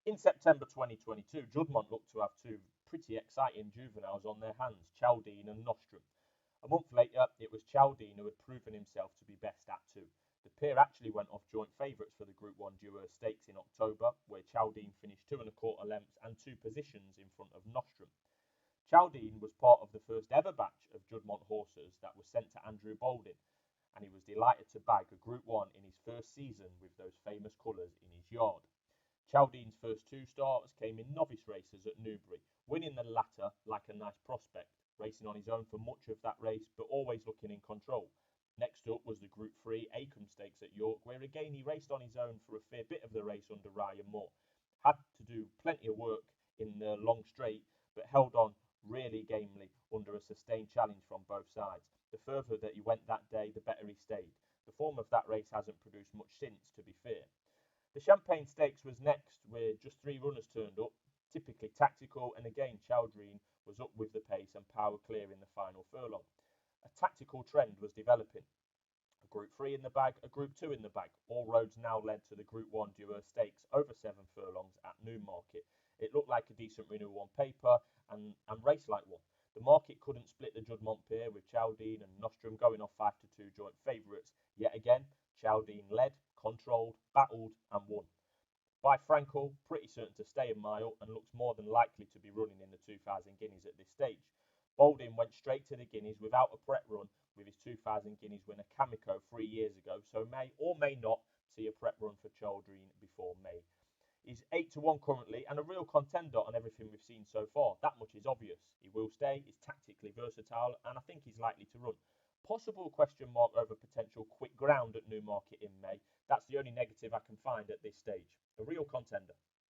In September 2022, Juddmonte looked to have two pretty exciting juveniles on their hands, Chaldean and Nostrum. A month later, it was Chaldean who had proven himself to be best at two. The pair actually went off joint favourites for the Group 1 Duo Stakes in October, where Chaldean finished 2¼ lengths and 2 positions in front of Nostrum. Chaldean was part of the first ever batch of Juddmonte horses that was sent to Andrew Balding, and he was delighted to bag a Group 1 in his first season with those famous colours in his yard. Chaldean's first two starts came in novice races at Newbury, winning the latter like a nice prospect, racing on his own for much of that race, but always looking in control. Next up was the Group 3 Acomb Stakes at York, where again he raced on his own for a fair bit of the race under Ryan Moore. Had to do plenty of work in the long straight, but held on really gamely under a sustained challenge from both sides. The further that he went that day, the better he stayed. The form of that race hasn't produced much since, to be fair. The Champagne Stakes was next, where just 3 runners turned up, typically tactical, and again Chaldean was up with the pace and power clear in the final furlong. A tactical trend was developing. A Group 3 in the bag, a Group 2 in the bag. All roads now led to the Group 1 Duo Stakes over 7 furlongs at Newmarket. It looked like a decent renewal on paper and raced like one. The market couldn't split the Juddmonte pair, with Chaldean and Nostrum going off 5-2 joint favourites. Yet again, Chaldean led, controlled, battled and won. By Frankel, pretty certain to stay a mile and looks more than likely to be running in the 2000 Guineas at this stage. Balding went straight to the Guineas without a prep run with his 2000 Guineas winner Kamiko 3 years ago, so may or may not see a prep run for Chaldean before May. He's 8-1 currently and a real contender on everything we've seen so far. That much is obvious. He will stay, he's tactically versatile, and I think he's likely to run. Possible question mark over potential quick ground at Newmarket in May. That's the only negative I can find at this stage. A real contender.